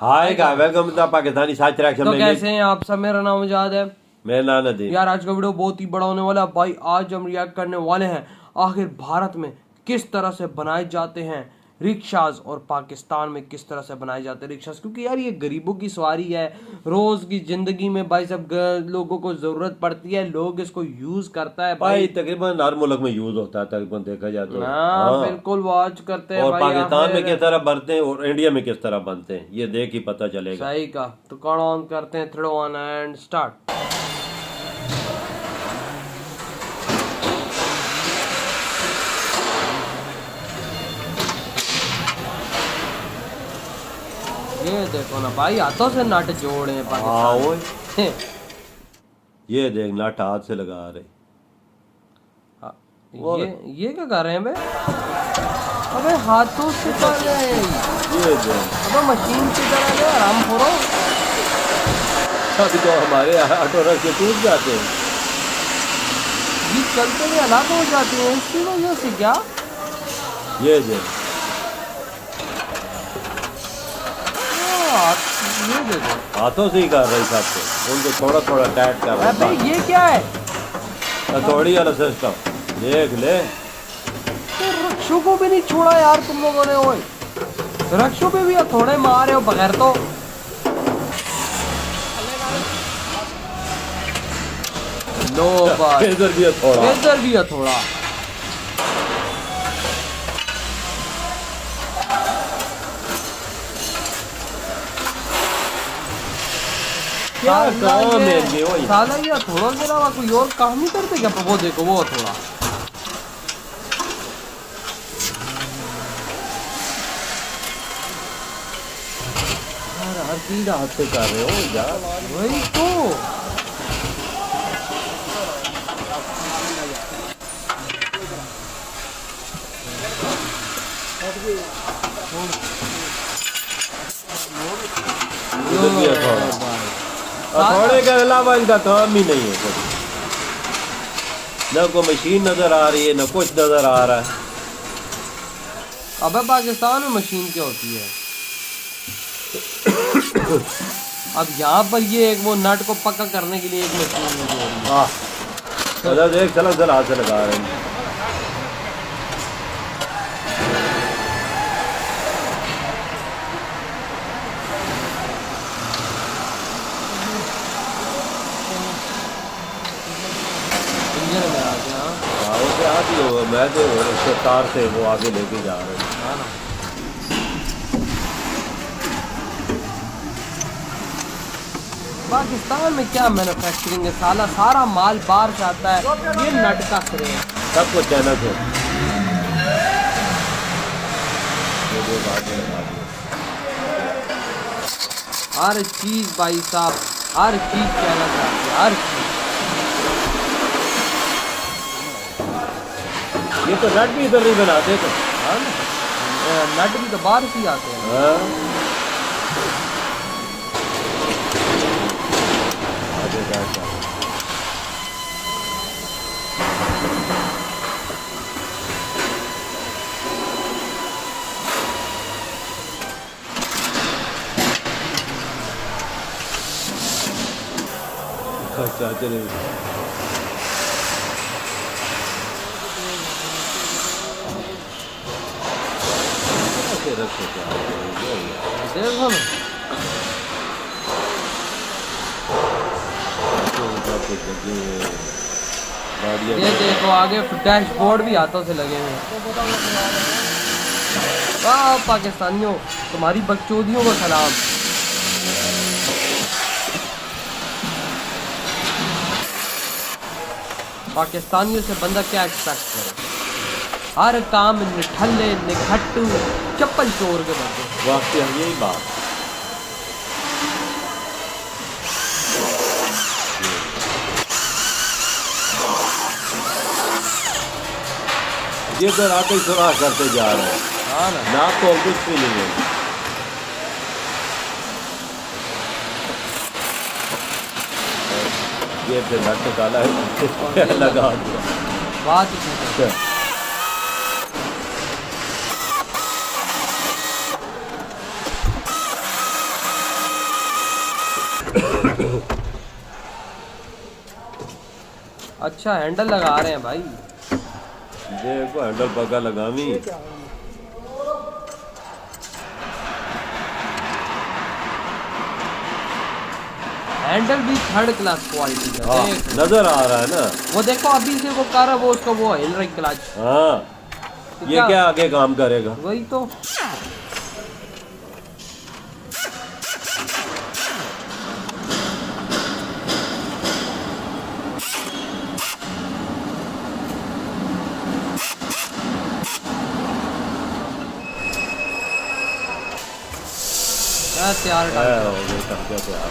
हाय का welcome to Pakistani साथ reaction तो में। कैसे हैं आप सब। मेरा नाम मुजाद है। मेरा नाम नदीम। यार आज का वीडियो बहुत ही बड़ा होने वाला है भाई। आज हम रिएक्ट करने वाले हैं आखिर भारत में किस तरह से बनाए जाते हैं रिक्शाज और पाकिस्तान में किस तरह से बनाए जाते हैं रिक्शाज, क्योंकि यार ये गरीबों की सवारी है। रोज की जिंदगी में भाई सब लोगों को जरूरत पड़ती है, लोग इसको यूज करता है भाई तकरीबन हर मुल्क में यूज होता है तकरीबन देखा जाए तो। हाँ बिल्कुल वॉच करते हैं और भाई। पाकिस्तान में किस तरह बनते हैं और इंडिया में किस तरह बनते हैं ये देख ही पता चलेगा। सही का तो कौन ऑन करते हैं, 3 1 एंड स्टार्ट। ये देखो ना भाई, हाथों से नट जोड़े हैं हाँ पाकिस्तान। ओए ये देख नट हाथ से लगा रहे। ये क्या कर रहे हैं बे? अबे हाथों से कर रहे हैं। ये देख अबे मशीन की तरह है, आराम करो। अभी तो हमारे ऑटो रिक्शे टूट जाते हैं। ये चलते हुए हलाक हो जाती है इसकी वजह से क्या? ये देख ये देखो हाथों से ही कर रही सब तो उनको थोड़ा थोड़ा टाइट कर अबे रहे। ये क्या है? हथौड़ी वाला सिस्टम देख ले। तो रक्षों को भी नहीं छोड़ा यार तुम लोगों ने। ओए रक्षों पे भी थोड़े मारे हो बगैर तो। लो बस इधर भी थोड़ा इधर भी है थोड़ा। क्या काम है ये वही। साला ये थोड़ा के अलावा कोई और काम नहीं करते क्या? वो देखो वो थोड़ा हर चीज हाथ से कर रहे हो यार। वही तो। इधर भी हथौड़े के अलावा इनका काम ही नहीं है कुछ। न कोई मशीन नजर आ रही है न कुछ नजर आ रहा है। अबे पाकिस्तान में मशीन क्या होती है? अब यहाँ पर ये एक वो नट को पक्का करने के लिए एक मशीन यूज हो रही है। हाँ उधर देख चलो उधर हाथ से लगा रहे हैं। इंजन में आ गया। हाँ वो से आती हो मैं तो उसके तार से वो आगे लेके जा रहे हैं। हाँ ना। पाकिस्तान में क्या मैन्युफैक्चरिंग है साला, सारा माल बाहर से आता है। ये नट का श्रेय है। सब कुछ चाइना से। ये देख आगे लगा दिया। हर चीज भाई साहब, हर चीज कहना चाहती है, हर चीज। ये तो नट भी इधर नहीं बनाते तो। हाँ ना, नट भी तो बाहर से ही आते हैं। हाँ आगे जाएगा। अच्छा चलिए देखो ना ये देखो आगे डैशबोर्ड भी हाथों से लगे हुए हैं। वाह पाकिस्तानियों, तुम्हारी बकचोदियों को सलाम। पाकिस्तानियों से बंदा क्या एक्सपेक्ट करे? हर काम निठल्ले निखट्टू चप्पल चोर के बंदे। वाकई यही बात। ये तो आते ही सुराख करते जा रहे हैं। हाँ ना। ना तो कुछ भी नहीं है। ये फिर नट निकाला है लगा दिया। बात ही ठीक है। अच्छा हैंडल लगा रहे हैं भाई। देखो हैंडल पका लगावी। हैंडल भी थर्ड क्लास क्वालिटी का। हाँ, देख नजर आ रहा है ना। वो देखो अभी से वो कर रहा वो उसका वो हिल रही क्लच। हाँ, तो ये क्या आगे काम करेगा? वही तो। तैयार डाल हो गई टंकियां तैयार।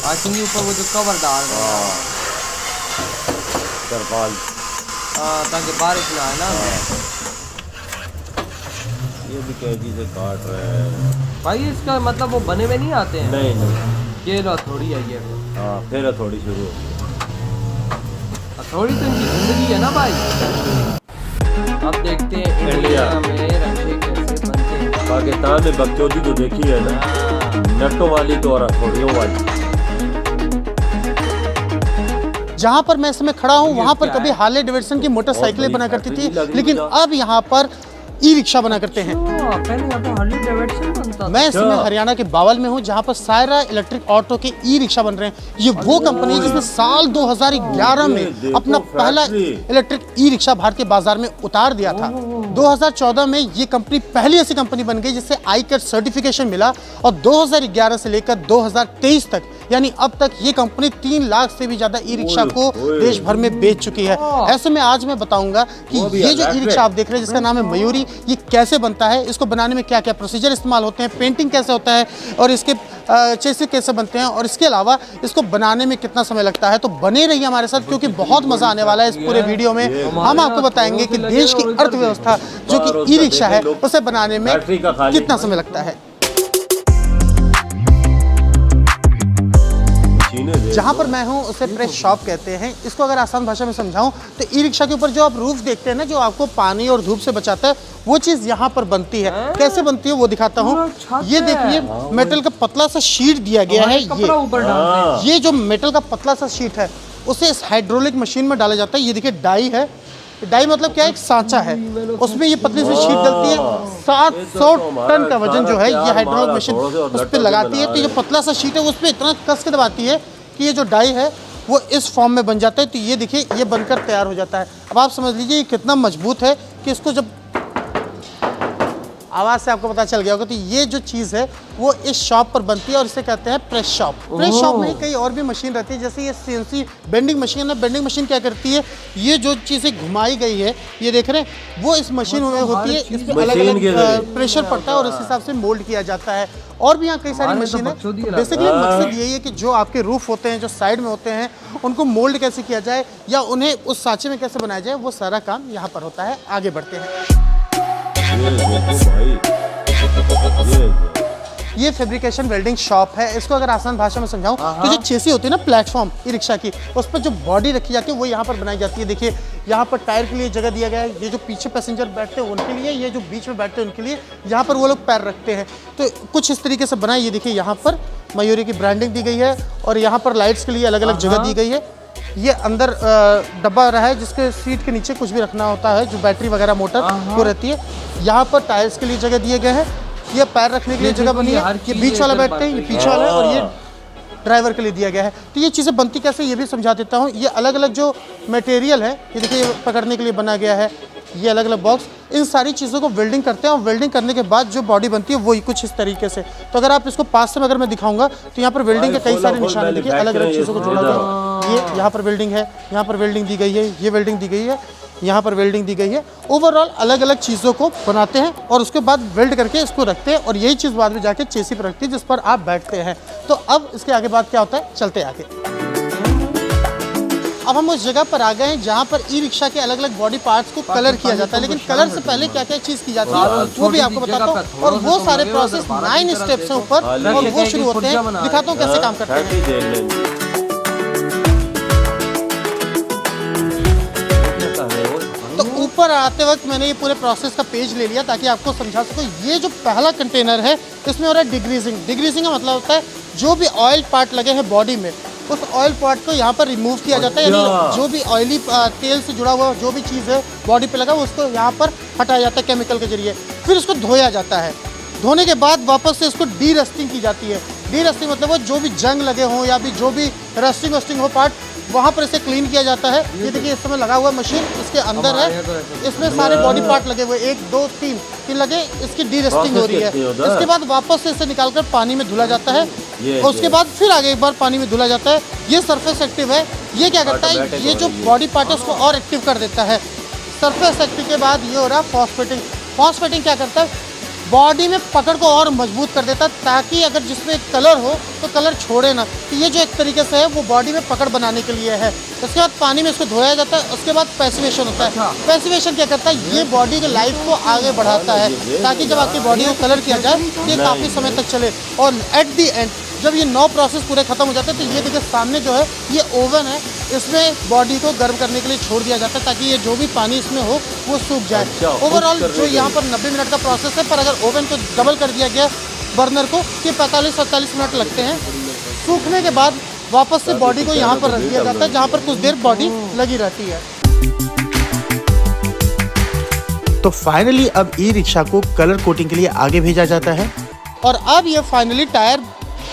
आखिर ऊपर वो जो कवर डाल रहे हैं तरपाल। ताकि बारिश ना आए ना। ये भी कैंची से काट रहे हैं भाई इसका मतलब वो बने हुए नहीं आते हैं। नहीं नहीं। ये लो थोड़ी है ये। हाँ फिर थोड़ी शुरू। थोड़ी तो इनकी जिंदगी है ना भाई। अब देखते हैं इंडिया में रंगे कैसे बनते हैं। पाकिस्तान में बकचोदी तो देखी है ना, नट्टों वाली तो और हथौड़ियों वाली। जहाँ पर मैं इस समय खड़ा हूँ वहाँ पर कभी हार्ले डेविडसन की मोटरसाइकिलें बना करती थी, लेकिन अब यहाँ पर ई रिक्शा बना करते हैं। पहले यहाँ पे हार्ले डेविडसन बनता था। मैं इस समय हरियाणा के बावल में हूँ जहाँ पर सायरा इलेक्ट्रिक ऑटो के ई रिक्शा बन रहे हैं। ये वो कंपनी है जिसने साल 2011 में अपना पहला इलेक्ट्रिक ई रिक्शा भारत के बाजार में उतार दिया था। 2014 में ये कंपनी पहली ऐसी कंपनी बन गई जिससे आईकैट सर्टिफिकेशन मिला और 2011 से लेकर 2023 तक यानी अब तक ये कंपनी 3 लाख से भी ज्यादा ई रिक्शा को देश भर में बेच चुकी है। ऐसे में आज मैं बताऊंगा कि ये जो ई रिक्शा आप देख रहे हैं जिसका नाम है मयूरी, ये कैसे बनता है, इसको बनाने में क्या क्या प्रोसीजर इस्तेमाल होते हैं, पेंटिंग कैसे होता है और इसके चेसिस कैसे बनते हैं और इसके अलावा इसको बनाने में कितना समय लगता है। तो बने रहिए हमारे साथ क्योंकि बहुत मजा आने वाला है इस पूरे वीडियो में। हम आपको बताएंगे कि देश की अर्थव्यवस्था जो कि ई रिक्शा है उसे बनाने में कितना समय लगता है। जहाँ पर मैं हूँ उसे प्रेस शॉप कहते हैं। इसको अगर आसान भाषा में समझाऊं तो ई रिक्शा के ऊपर जो आप रूफ देखते हैं ना, जो आपको पानी और धूप से बचाता है, वो चीज यहाँ पर बनती है। कैसे बनती है वो दिखाता हूँ। ये देखिए मेटल का पतला सा शीट दिया गया है। ये जो मेटल का पतला सा शीट है उसे इस हाइड्रोलिक मशीन में डाला जाता है। ये देखिए डाई है। डाई मतलब क्या है, एक सांचा है, उसमें ये पतली सी शीट डलती है। 700 टन का वजन जो है ये हाइड्रोलिक मशीन उस पर लगाती है। तो ये पतला सा शीट है उस पर इतना कस के दबाती है कि ये जो डाई है वो इस फॉर्म में बन जाता है। तो ये देखिए ये बनकर तैयार हो जाता है। अब आप समझ लीजिए ये कितना मजबूत है कि इसको जब आवाज़ से आपको पता चल गया होगा। तो ये जो चीज़ है वो इस शॉप पर बनती है और इसे कहते हैं प्रेस शॉप। प्रेस शॉप में कई और भी मशीन रहती है, जैसे ये CNC बेंडिंग मशीन है। बेंडिंग मशीन क्या करती है, ये जो चीज़ें घुमाई गई है ये देख रहे हैं वो इस मशीन में होती है। इसमें अलग अलग प्रेशर पड़ता है और इस हिसाब से मोल्ड किया जाता है। और भी यहाँ कई सारी मशीन है। बेसिकली मकसद यही है कि जो आपके रूफ होते हैं, जो साइड में होते हैं, उनको मोल्ड कैसे किया जाए या उन्हें उस सांचे में कैसे बनाया जाए, वो सारा काम यहाँ पर होता है। आगे बढ़ते हैं। ये फैब्रिकेशन वेल्डिंग शॉप है। इसको अगर आसान भाषा में समझाऊं तो जो चेसी होती है ना प्लेटफॉर्म ई रिक्शा की, उस पर जो बॉडी रखी जाती है वो यहाँ पर बनाई जाती है। देखिए यहाँ पर टायर के लिए जगह दिया गया है। ये जो पीछे पैसेंजर बैठते हैं उनके लिए, ये जो बीच में बैठते हैं उनके लिए, यहाँ पर वो लोग पैर रखते हैं। तो कुछ इस तरीके से बनाए। ये देखिए यहाँ पर मयूरी की ब्रांडिंग दी गई है और यहाँ पर लाइट्स के लिए अलग अलग जगह दी गई है। ये अंदर डब्बा रहा है जिसके सीट के नीचे कुछ भी रखना होता है, जो बैटरी वगैरह मोटर वो रहती है। यहाँ पर टायर्स के लिए जगह दिए गए हैं। ये पैर रखने के लिए जगह बनी है। ये बीच वाला बैठते हैं, ये पीछे वाला है और ये ड्राइवर के लिए दिया गया है। तो ये चीज़ें बनती कैसे ये भी समझा देता हूँ। ये अलग अलग जो मटेरियल है, ये देखिए ये पकड़ने के लिए बना गया है। ये अलग अलग बॉक्स, इन सारी चीज़ों को वेल्डिंग करते हैं और वेल्डिंग करने के बाद जो बॉडी बनती है वही कुछ इस तरीके से। तो अगर आप इसको पास से अगर मैं दिखाऊंगा तो यहाँ पर वेल्डिंग के कई सारे निशान देखिए, अलग अलग चीज़ों को जोड़ा गया। ये यहाँ पर वेल्डिंग है, यहाँ पर वेल्डिंग दी गई है, ये वेल्डिंग दी गई है, यहाँ पर वेल्डिंग दी गई है। ओवरऑल अलग अलग चीज़ों को बनाते हैं और उसके बाद वेल्ड करके इसको रखते हैं और यही चीज़ बाद में जाके चेसी पर रखती है जिस पर आप बैठते हैं। तो अब इसके आगे बात क्या होता है, चलते आगे। अब हम उस जगह पर आ गए हैं जहाँ पर ई रिक्शा के अलग अलग बॉडी पार्ट्स को कलर किया जाता है। लेकिन कलर से पहले क्या क्या चीज़ की जाती है वो भी आपको बताता हूँ। और वो सारे प्रोसेस 9 स्टेप्स हैं ऊपर और वो शुरू होते हैं। दिखाता हूँ कैसे काम करते हैं। ऊपर आते वक्त मैंने ये पूरे प्रोसेस का पेज ले लिया ताकि आपको समझा सकूं। ये जो पहला कंटेनर है इसमें हो रहा है डिग्रीजिंग। डिग्रीजिंग का मतलब होता है जो भी ऑयल पार्ट लगे हैं बॉडी में उस ऑयल पार्ट को यहाँ पर रिमूव किया जाता है, यानी जो भी ऑयली तेल से जुड़ा हुआ जो भी चीज़ है बॉडी पे लगा उसको यहाँ पर हटाया जाता है केमिकल के जरिए। फिर उसको धोया जाता है। धोने के बाद वापस से इसको डी रस्टिंग की जाती है। डी रस्टिंग मतलब वो जो भी जंग लगे हों या भी जो भी रस्टिंग वस्टिंग हो पार्ट वहाँ पर इसे क्लीन किया जाता है। ये देखिए इस समय लगा हुआ मशीन इसके अंदर है, इसमें सारे बॉडी पार्ट लगे हुए 1 2 3 लगे, इसकी डी रस्टिंग हो रही है। इसके बाद वापस से इसे निकालकर पानी में धुला जाता है और उसके बाद फिर आगे एक बार पानी में धुला जाता है। ये सरफेस एक्टिव है। ये क्या करता है, ये जो बॉडी पार्ट है उसको और एक्टिव कर देता है। सरफेस एक्टिव के बाद ये हो रहा है फॉस्फेटिंग। फॉस्फेटिंग क्या करता है, बॉडी में पकड़ को और मजबूत कर देता है ताकि अगर जिसमें कलर हो तो कलर छोड़े ना। तो ये जो एक तरीके से है वो बॉडी में पकड़ बनाने के लिए है। उसके बाद पानी में इसको धोया जाता है। उसके बाद पैसिवेशन होता है। पैसिवेशन क्या करता है, ये बॉडी के लाइफ को आगे बढ़ाता है ताकि जब आपकी बॉडी को कलर किया जाए ये काफ़ी समय तक चले। और एट दी एंड जब ये 9 प्रोसेस पूरे खत्म हो जाते हैं तो ये देखिए सामने जो है ये ओवन है, इसमें बॉडी को गर्म करने के लिए छोड़ दिया जाता है ताकि ये जो भी पानी इसमें हो वो सूख जाए। ओवरऑल जो यहाँ पर 90 मिनट का प्रोसेस है, पर अगर ओवन को डबल कर दिया गया बर्नर को कि 45-47 मिनट लगते हैं। सूखने के बाद वापस से बॉडी को यहाँ पर रख दिया जाता है जहाँ पर कुछ देर बॉडी लगी रहती है। तो फाइनली अब ई रिक्शा को कलर कोटिंग के लिए आगे भेजा जाता है और अब ये फाइनली टायर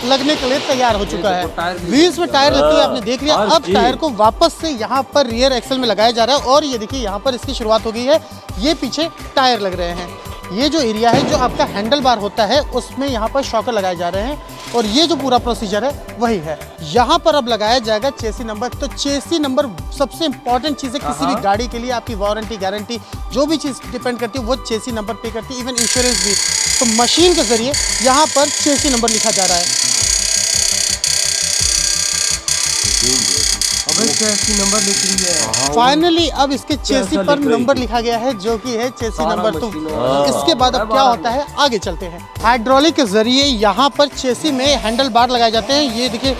लगने के लिए तैयार हो चुका है। व्हील्स में टायर लगते हुए आपने देख लिया। अब टायर को वापस से यहाँ पर रियर एक्सल में लगाया जा रहा है और ये देखिए यहाँ पर इसकी शुरुआत हो गई है। ये पीछे टायर लग रहे हैं। ये जो एरिया है जो आपका हैंडल बार होता है उसमें यहाँ पर शॉकर लगाए जा रहे हैं और ये जो पूरा प्रोसीजर है वही है। यहाँ पर अब लगाया जाएगा चेसी नंबर। तो चेसी नंबर सबसे इंपॉर्टेंट चीज़ है किसी भी गाड़ी के लिए। आपकी वारंटी गारंटी जो भी चीज़ डिपेंड करती है वो चेसी नंबर पे करती है, इवन इंश्योरेंस भी। तो मशीन के जरिए यहाँ पर चेसी नंबर लिखा जा रहा है। नंबर लिख रही है। फाइनली अब इसके चेसी पर नंबर लिखा गया है जो कि है चेसी नंबर। तो इसके बाद अब क्या होता है आगे चलते हैं। हाइड्रोलिक के जरिए यहाँ पर चेसी में हैंडल बार लगाए जाते हैं। ये देखिए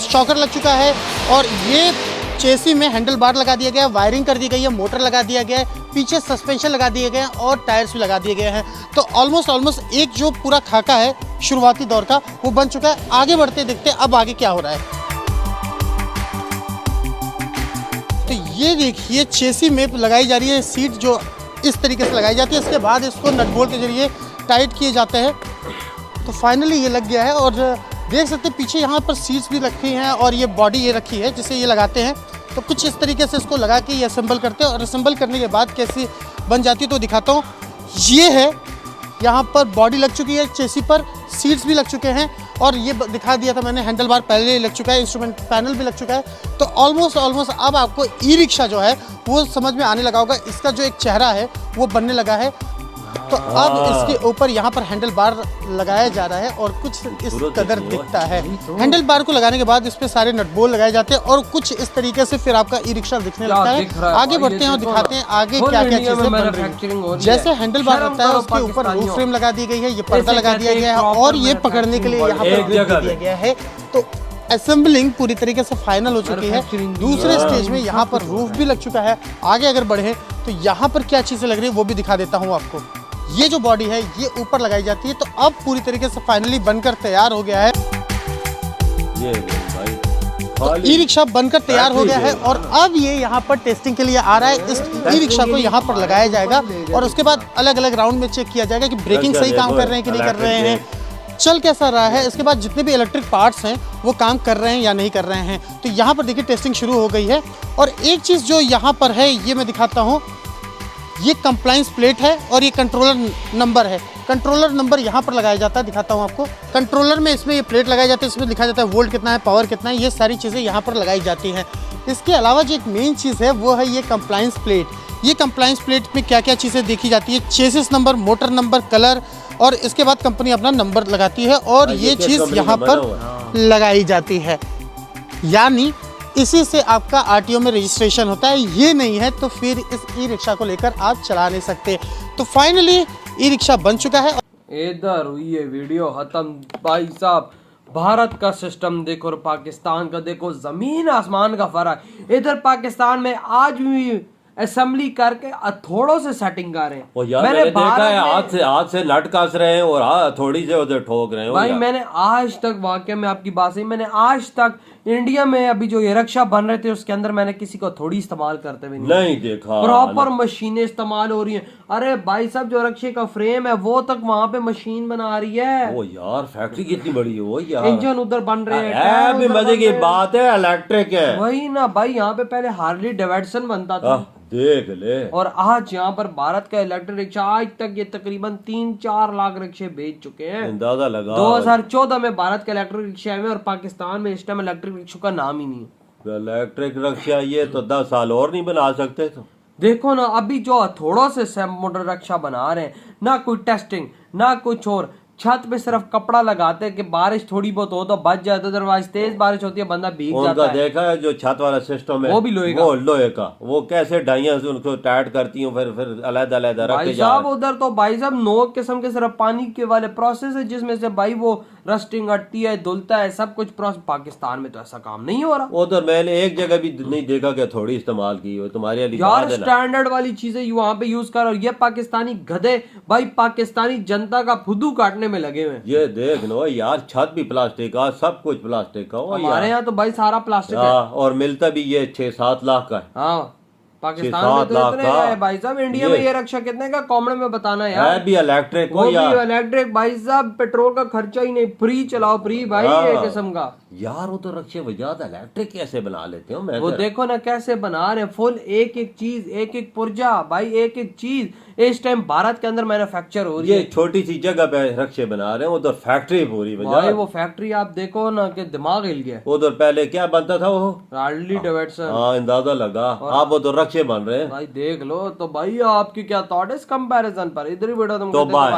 शॉकर लग चुका है और ये चेसी में हैंडल बार लगा दिया गया है, वायरिंग कर दी गई है, मोटर लगा दिया गया है, पीछे सस्पेंशन लगा दिए गए हैं और टायर्स भी लगा दिए गए हैं। तो ऑलमोस्ट एक जो पूरा खाका है शुरुआती दौर का वो बन चुका है। आगे बढ़ते देखते हैं अब आगे क्या हो रहा है। तो ये देखिए चेसी में लगाई जा रही है सीट जो इस तरीके से लगाई जाती है। इसके बाद इसको नट बोल्ट के जरिए टाइट किए जाते हैं। तो फाइनली ये लग गया है और देख सकते हैं पीछे यहाँ पर सीट्स भी रखी हैं और ये बॉडी ये रखी है जिसे ये लगाते हैं। तो कुछ इस तरीके से इसको लगा के ये असेंबल करते हैं और असेंबल करने के बाद कैसी बन जाती है तो दिखाता हूँ। ये है यहाँ पर बॉडी लग चुकी है, चेसी पर सीट्स भी लग चुके हैं और ये दिखा दिया था मैंने हैंडल बार पहले ही लग चुका है, इंस्ट्रूमेंट पैनल भी लग चुका है। तो ऑलमोस्ट अब आपको ई रिक्शा जो है वो समझ में आने लगा होगा। इसका जो एक चेहरा है वो बनने लगा है। तो अब इसके ऊपर यहाँ पर हैंडल बार लगाया जा रहा है और कुछ इस कदर दिखता है। हैंडल बार को लगाने के बाद इस पे सारे नट बोल्ट लगाए जाते हैं और कुछ इस तरीके से फिर आपका ई रिक्शा दिखने लगता है। आगे बढ़ते हैं और दिखाते हैं आगे क्या क्या चीजें बन रही हैं। जैसे हैंडल बार होता है उसके ऊपर रूफ फ्रेम लगा दी गई है, ये पर्दा लगा दिया गया है और ये पकड़ने के लिए यहाँ पर ग्रिप दिया गया है। तो असेंबलिंग पूरी तरीके से फाइनल हो चुकी है। दूसरे स्टेज में यहाँ पर रूफ भी लग चुका है। आगे अगर बढ़े तो यहाँ पर क्या चीजें लग रही है वो भी दिखा देता हूँ आपको। ये जो बॉडी है ये ऊपर लगाई जाती है। तो अब पूरी तरीके से फाइनली बनकर तैयार हो गया है। ये भाई तो ई रिक्शा बनकर तैयार हो गया है और अब ये यहाँ पर टेस्टिंग के लिए आ रहा है। इस ई रिक्शा को यहाँ पर लगाया जाएगा और उसके बाद अलग अलग राउंड में चेक किया जाएगा कि ब्रेकिंग सही काम कर रहे हैं कि नहीं कर रहे हैं, चल कैसा रहा है। इसके बाद जितने भी इलेक्ट्रिक पार्ट्स हैं वो काम कर रहे हैं या नहीं कर रहे हैं। तो यहाँ पर देखिए टेस्टिंग शुरू हो गई है। और एक चीज़ जो यहाँ पर है ये मैं दिखाता हूँ। ये कंप्लायंस प्लेट है और ये कंट्रोलर नंबर है। कंट्रोलर नंबर यहाँ पर लगाया जाता है, दिखाता हूँ आपको। कंट्रोलर में इसमें ये प्लेट लगाई जाती है, इसमें लिखा जाता है वोल्ट कितना है, पावर कितना है, ये सारी चीज़ें यहाँ पर लगाई जाती हैं। इसके अलावा जो एक मेन चीज़ है वो है ये कंप्लायंस प्लेट। ये कंप्लायंस प्लेट में क्या क्या चीज़ें देखी जाती है, chassis number, motor number, colour और इसके बाद कंपनी अपना नंबर लगाती है और ये चीज़ यहाँ पर लगाई जाती है। यानी इसी से आपका आरटीओ में रजिस्ट्रेशन होता है। ये नहीं है तो फिर इस ई रिक्शा को लेकर आप चला नहीं सकते। तो फाइनली ई रिक्शा बन चुका है। इधर हुई है वीडियो खत्म भाई साहब। भारत का सिस्टम देखो और पाकिस्तान का देखो, जमीन आसमान का फर्क। इधर पाकिस्तान में आज भी असेंबली करके हथौड़ों से सेटिंग कर रहे हैं। और यार मैंने देखा है हाथ से नट कस रहे हैं और थोड़ी से उधर ठोक रहे हैं। भाई मैंने आज तक, वाकई में आपकी बात सही, मैंने आज तक इंडिया में अभी जो ये रक्षा बन रहे थे उसके अंदर मैंने किसी को थोड़ी इस्तेमाल करते हुए नहीं देखा। प्रॉपर मशीनें इस्तेमाल हो रही हैं। अरे भाई साहब जो रक्षे का फ्रेम है वो तक वहां पे मशीन बना रही है। ओ यार फैक्ट्री कितनी बड़ी है वो यार। इंजन उधर बन रहे हैं, है भी मजे की बात है, इलेक्ट्रिक है। वही ना भाई, यहाँ पे पहले हार्ली डेविडसन बनता था। देख ले। और आज यहाँ पर भारत का इलेक्ट्रिक रिक्शा आज तक ये तकरीबन 3-4 लाख रिक्शे बेच चुके हैं। अंदाजा लगा 2014 में भारत के इलेक्ट्रिक रिक्शे आए हैं और पाकिस्तान में इस टाइम इलेक्ट्रिक रिक्शा का नाम ही नहीं है। इलेक्ट्रिक रिक्शा ये तो 10 साल और नहीं बना सकते। तो देखो ना अभी जो हथौड़ों से मोटर रक्षा बना रहे हैं, ना कोई टेस्टिंग ना कुछ और, छत पे सिर्फ कपड़ा लगाते हैं कि बारिश थोड़ी बहुत हो तो बच जाए, अदरवाइज तेज बारिश होती है बंदा भीग जाता है। देखा है जो छत वाला सिस्टम है वो भी लोहे का। वो लोहे का, वो कैसे डाइयां से उनको टाइट करती हूँ फिर अलग-अलग रख के भाई साहब उधर तो भाई साहब 9 किस्म के सिर्फ पानी के वाले प्रोसेस है जिसमें से भाई वो रस्टिंग हटती है, धुलता है, सब कुछ प्रोसेस। पाकिस्तान में तो ऐसा काम नहीं हो रहा। उधर मैंने एक जगह भी नहीं देखा कि थोड़ी इस्तेमाल की हो। तुम्हारे यार स्टैंडर्ड वाली चीजें वहां पे यूज कर, और ये पाकिस्तानी गधे भाई पाकिस्तानी जनता का फुद्दू काटने में लगे हुए हैं। ये देख लो यार, छत भी प्लास्टिक का, सब कुछ प्लास्टिक का। हमारे यहाँ तो भाई सारा प्लास्टिक है। और मिलता भी ये 6-7 लाख का है। हाँ पाकिस्तान में तो इतने है भाई साहब। इंडिया में ये रक्षा कितने का कॉमन में बताना यार। है भी इलेक्ट्रिक वो भी इलेक्ट्रिक भाई साहब, पेट्रोल का खर्चा ही नहीं, फ्री चलाओ फ्री भाई। ये किस्म का यार वो तो रक्षे वजह इलेक्ट्रिक कैसे बना लेते हो। मैं वो देखो ना कैसे बना रहे हैं, फुल एक एक चीज, एक एक पुर्जा भाई, एक एक चीज इस टाइम भारत के अंदर मैन्युफैक्चर हो रही है। ये छोटी सी जगह पे रक्षे बना रहे हैं, उधर फैक्ट्री पूरी भाई वो फैक्ट्री आप देखो ना कि दिमाग हिल गया। उधर पहले क्या बनता था वो हार्ली डेविडसन। हाँ अंदाजा लगा। आप वो तो रक्षे बन रहे हैं भाई देख लो। तो भाई आपकी क्या थॉट है इस कंपैरिजन पर? इधर ही बैठो तुम। तो बाय।